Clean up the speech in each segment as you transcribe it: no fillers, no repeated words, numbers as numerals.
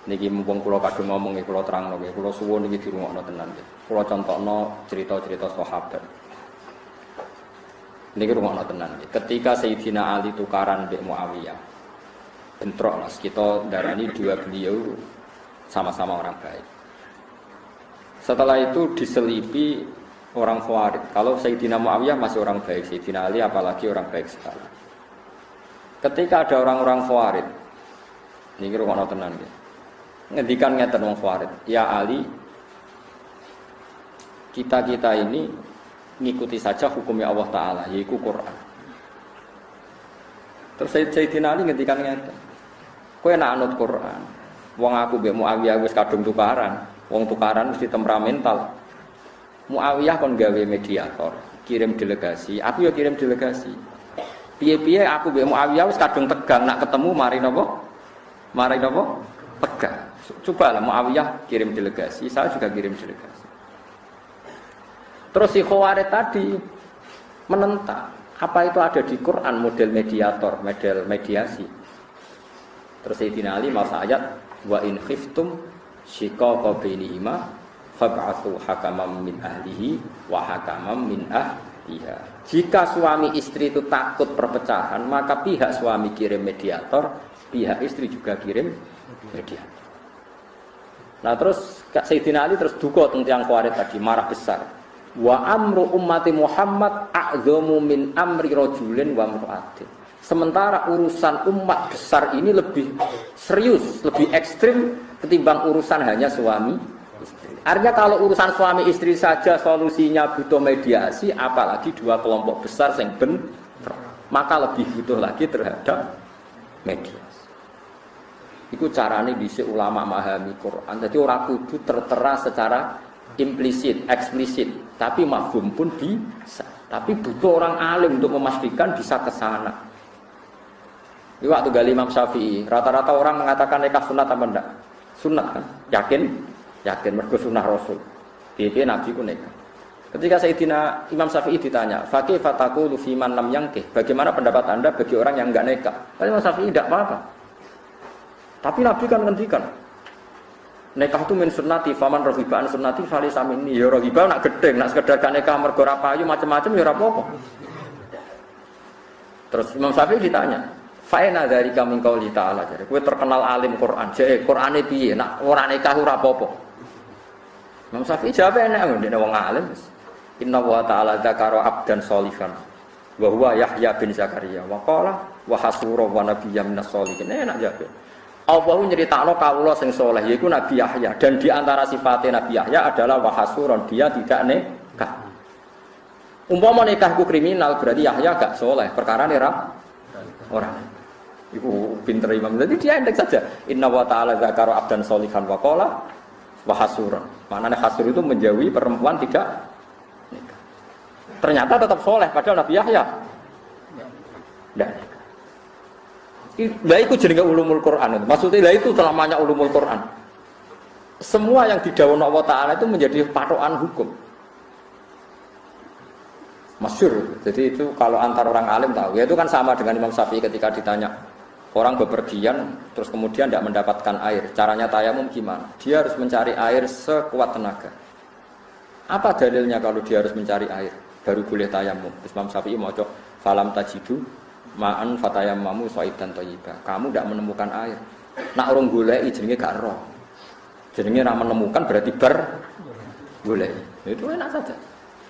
Niki mumpung kula kadung ngomong nggih kula terangno nggih, kula suwun niki dirungokno tenan nggih. Kula contohno cerita-cerita sahabat. Niki rungokno tenan nggih. Ketika Sayyidina Ali tukaran mbek Muawiyah. Bentrok Mas, kita darani dua beliau sama-sama orang baik. Setelah itu diselipi orang Khawarij. Kalau Sayyidina Muawiyah masih orang baik, Sayyidina Ali apalagi orang baik sekali. Ketika ada orang-orang Khawarij, niki rungokno tenan nggih. Ngendikan ngeten wong Khawarij, ya Ali, kita ini ngikuti saja hukumnya Allah Ta'ala, yaitu Quran. Terus Sayyidina Ali ngendikan ngeten, kowe nak anut Quran, wong aku mbek Muawiyah wis kadung tukaran, wong tukaran mesti temperamental. Muawiyah kon gawe mediator, kirim delegasi, aku ya kirim delegasi. Piye-piye aku mbek Muawiyah wis kadung tegang nak ketemu mari napa? Mari napa? Tegang. Coba lah Muawiyah kirim delegasi, saya juga kirim delegasi. Terus si Khawarij tadi menentang, apa itu ada di Quran model mediator, model mediasi. Terus Sayyidina Ali masa ayat wa in khiftum shiqaqa bainihima fab'atsu hakaman min ahlihi wa hakaman min ahliha. Jika suami istri itu takut perpecahan, maka pihak suami kirim mediator, pihak istri juga kirim mediator. Nah terus Sayyidina Ali terus duka tentang Khawarij tadi, marah besar. Wa amru ummati Muhammad a'dhamu min amri rajulin wa imra'atin. Sementara urusan umat besar ini lebih serius, lebih ekstrim ketimbang urusan hanya suami istri. Artinya kalau urusan suami istri saja solusinya butuh mediasi, apalagi dua kelompok besar yang bentrok, maka lebih butuh lagi terhadap mediasi. Iku carane dhisik ulama memahami Quran. Jadi ora kudu tertera secara implisit, eksplisit, tapi mafhum pun bisa. Tapi butuh orang alim untuk memastikan bisa ke sana. Ini waktu gali Imam Syafi'i, rata-rata orang mengatakan nikah sunat apa enggak? Sunat kan? Yakin mergo sunah Rasul. Piye Nabi ku nikah. Ketika Sayyidina Imam Syafi'i ditanya, "Fa kaifa taqulu fi man lam yankih?" Bagaimana pendapat Anda bagi orang yang enggak nikah? Imam Syafi'i tidak apa-apa. Tapi Nabi kan ngendikan, nikah itu min sunnati, faman rohibaan sunnati fali samini. Ya rohibah nak gedeng, nak sekedar gak nikah mergo ora payu macam-macam ya ora apa-apa. Terus Imam Syafi'i ditanya, "Fa'ina dari kami qauli ta'ala." Jadi kowe terkenal alim Quran, jek Qurane piye? Nak ora nikah ora apa-apa. Imam Syafi'i jawab enak ndek wong alim. Inna wa ta'ala dzakara abdan sholihan wa huwa Yahya bin Zakaria wa qala wa hasura wa nabiyyan minas sholihin. Enak jawab. Allah nyeritakno kawula sing saleh yaiku Nabi Yahya, dan di antara sifatnya Nabi Yahya adalah wahasuron, dia tidak nikah. Umpama nikahku kriminal berarti Yahya gak saleh, perkara ora orang. Iku pinter Imam. Jadi dia endek saja. Inna wa ta'ala dzakara abdan sholihan wa qala wahasuron. Maknanya hasur itu menjauhi perempuan tidak nikah. Ternyata tetap saleh padahal Nabi Yahya ndak nikah. Lah itu jenenge ulumul Quran. Maksudnya lah itu telamanya ulumul Quran. Semua yang didhawuhna Allah Taala itu menjadi patokan hukum. Masyhur. Jadi itu kalau antar orang alim tahu. Ya itu kan sama dengan Imam Syafi'i ketika ditanya orang bepergian terus kemudian tidak mendapatkan air. Caranya tayamum gimana? Dia harus mencari air sekuat tenaga. Apa dalilnya kalau dia harus mencari air baru boleh tayamum? Imam Syafi'i maca falam tajidu ma'an fatayammamu shaidan thayyiba. Kamu tidak menemukan air. Nak urung goleki jenenge gak roh. Jenenge ora menemukan berarti bar goleki. Itu enak saja.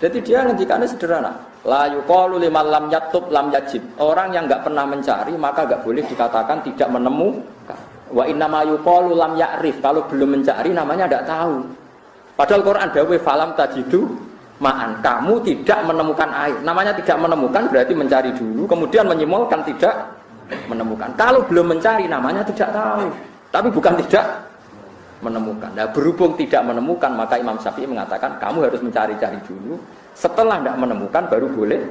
Jadi dia ngendikannya sederhana. La yuqalu liman lam yatub lam yajib. Orang yang enggak pernah mencari maka enggak boleh dikatakan tidak menemukan. Wa inna ma yuqalu lam ya'rif. Kalau belum mencari namanya enggak tahu. Padahal Quran dawuh falam tajidu ma'an, kamu tidak menemukan air. Namanya tidak menemukan berarti mencari dulu, kemudian menyimpulkan tidak menemukan. Kalau belum mencari namanya tidak tahu, tapi bukan tidak menemukan. Nah berhubung tidak menemukan maka Imam Syafi'i mengatakan kamu harus mencari-cari dulu. Setelah tidak menemukan baru boleh.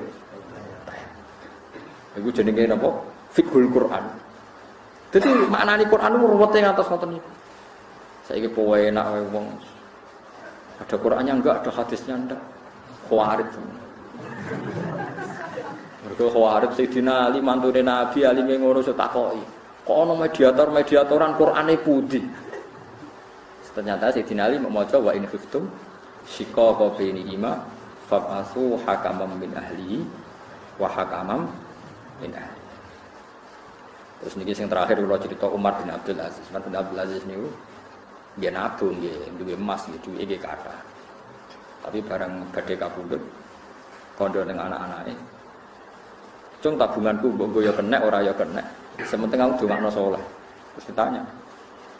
Itu jenenge apa? Fiqhul Quran. Jadi maknane Quran itu ruwete ngatos ngoten niku. Saiki poe enak wae wong. Ada Qurannya enggak, ada hadisnya enggak. Khawarij. Mergo Khawarij Sayyidina Ali mantune Nabi, alime ngono so takoki. Kok ana mediator-mediatoran Qur'ane pundi? Ternyata Sayyidina Ali maca wa in khiftum shiqaqa bainihima fab'atsu hakaman min ahlihi wa hakaman min ahli. Terus niki sing terakhir kula cerita Umar bin Abdul Aziz. Umar bin Abdul Aziz niku dia nabung nggih, duwe emas nggih, duwe iki kathah. Tapi barang badhe kapundhut kondo ning anak-anake. Cung tabunganku mbok yo kena ora yo kena. Sementing aku dongakno saleh. Terus ditanya,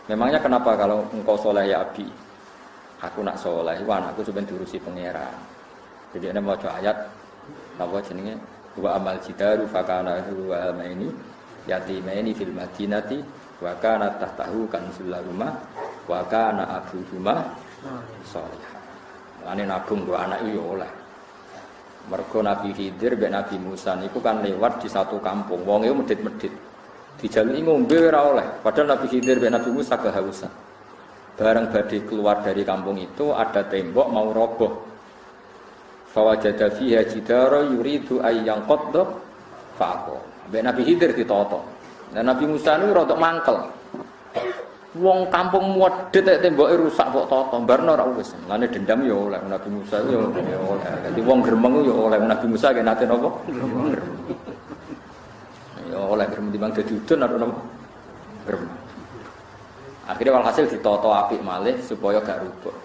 memangnya kenapa kalau engkau soleh ya Abi? Aku nak soleh, anakku cuma diurusi pangeran. Jadi ana maca ayat napa jenenge wa amal jidaru fakana wa almaini yatimaini fil madinati wa kana tahtahu kanzul lahuma wa kana abuhuma shalihah. Lane nabung dua anak yo oleh. Mergo Nabi Khidir mbek Nabi Musa niku kan lewat di satu kampung. Wonge medhit-medhit. Dijaluki ngombe ora oleh. Padahal Nabi Khidir mbek Nabi Musa kehausan. Bareng badhe keluar dari kampung itu ada tembok mau roboh. Fawajada fiha jidara yuridu ayyang qadda faqo. Mbek Nabi Khidir ditoto. Dan Nabi Musa niku rodok mangkel. Wong kampung modhet temboke rusak kok toto, barno ora wis. Lane dendam yo oleh Nabi Musa yo oleh. Dadi wong gremeng yo oleh Nabi Musa kene nate napa? Yo oleh gremeng timbang dadi udun atau napa? Gremeng. Akhirnya walhasil ditoto apik malih supaya gak rubuh.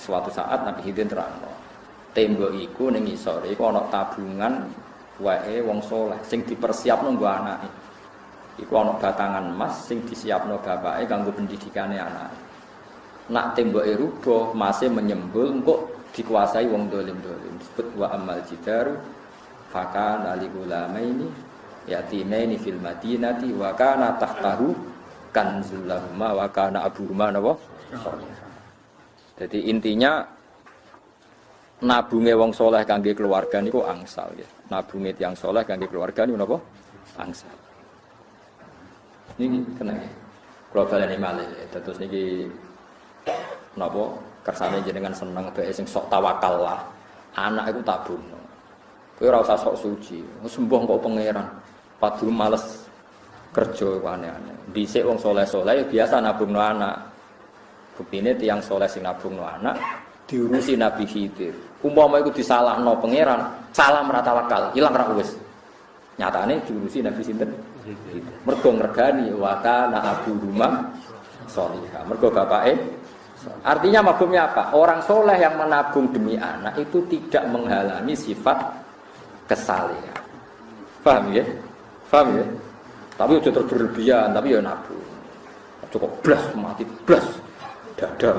Suatu saat Nabi Khidir terangno. Tembok iku ning isore iku ana tabungan wae wong saleh sing dipersiapno nggo anake. Iku ana batangan emas sing disiapno bapake kanggo pendidikane anake. Nak temboke rubuh, masih menyembul engko dikuasai wong dolim-dolim. Disebut wa amal jidaru fakana ligulamaini yatimaini fil madinati wa kana tahtahu kanzul lahuma wa kana abuhuma napa? Jadi intinya nabunge wong saleh kangge keluarga niku angsal ya. Nabunge tiyang saleh kangge keluarga niku napa? Angsal. Niki kena kula baleni malih terus niki napa kersane jenengan seneng bae sing sok tawakal lah anak iku tabungno kowe ora usah sok suci sembuh kok pangeran padu males kerja kok aneh-aneh dhisik wong saleh-saleh biasa nabungno anak buktine tiyang saleh sing nabungno anak diurusi Nabi Khidir umpama iku disalahno pangeran salah ora tawakal ilang ra wis nyatane diurusi Nabi sinten mergo ngregani wa kana abuhuma shalihah mergo bapake artinya mafhumnya apa orang soleh yang menabung demi anak itu tidak menghalangi sifat kesalehan paham ya tapi udah berlebihan tapi ya nabung cukup blas mati blas dada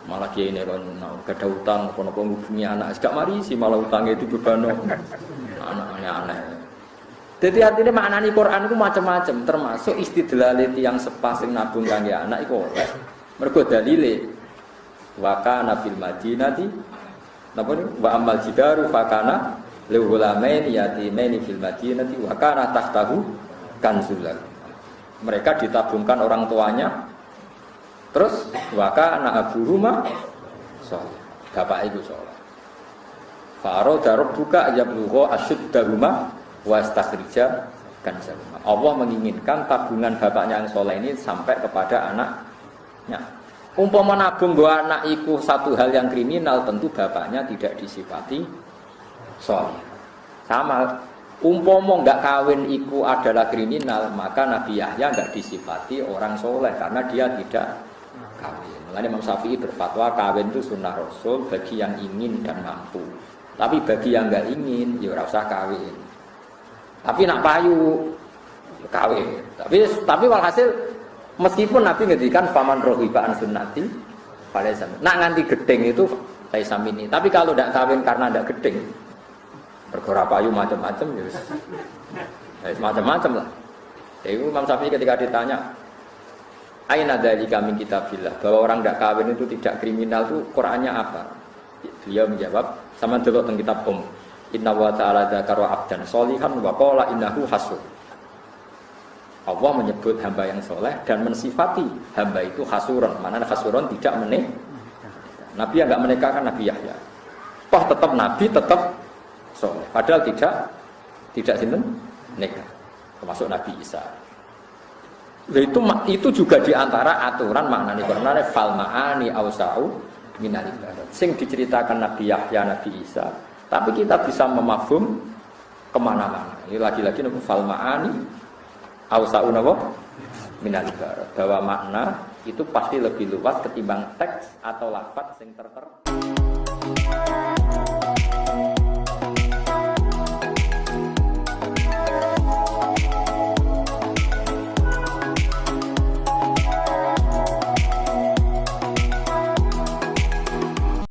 malah kiai ini kan gak ada utang apa-apa ngubungi anak gak mari sih malah utangnya itu beban anaknya aneh. Jadi artinya maknani Quran itu macam-macam, termasuk istidlal yang sepasing nabung kangge anak iku oleh. Mergo dalile wa kana fil madinati napa niku wa amal jidaru fa kana lil ghulamain yatimaini fil madinati wa kana tahtahu kanzul. Mereka ditabungkan orang tuanya. Terus wa kana abuhuma shalih. Bapak iku saleh. Faro darab buka yablugha ashuddahuma wastakhrija kanzahuma. Allah menginginkan tabungan bapaknya yang soleh ini sampai kepada anaknya. Umpama nabung bahwa anak itu satu hal yang kriminal, tentu bapaknya tidak disifati soleh. Sama, umpama enggak kawin itu adalah kriminal, maka Nabi Yahya enggak disifati orang soleh karena dia tidak kawin. Makanya Imam Syafi'i berfatwa kawin itu sunnah Rasul bagi yang ingin dan mampu. Tapi bagi yang enggak ingin, ya ora usah kawin. Tapi nak payu kawin. Tapi walhasil meskipun Nabi ngendikan faman rohiba an sunnati falaysa. Nak nganti gedeng itu laisa minni. Tapi kalau tidak kawin karena tidak gedeng, perkara payu macam-macam ya wis. Macam-macam lah. Jadi Imam Syafi'i ketika ditanya aina dzalika min kitabillah bahwa orang tidak kawin itu tidak kriminal itu Qur'annya apa? Beliau menjawab sama delok teng kitab Inna wa ta'ala dzakara 'abdan sholihan wa qala innahu hasud. Allah menyebut hamba yang soleh dan mensifati hamba itu hasuron. Mana hasuron tidak menikah. Nabi yang enggak menikahkan Nabi Yahya. Toh tetap Nabi tetap soleh. Padahal tidak sinten nikah. Termasuk Nabi Isa. Itu juga diantara aturan maknane Quran fal ma'ani ausau minal ibarat. Sing diceritakan Nabi Yahya, Nabi Isa, tapi kita bisa memafhum kemana-mana. Ini lagi-lagi nopo fal ma'ani ausau nopo minal ibarat. Bahwa makna itu pasti lebih luas ketimbang teks atau lafaz sing tertera.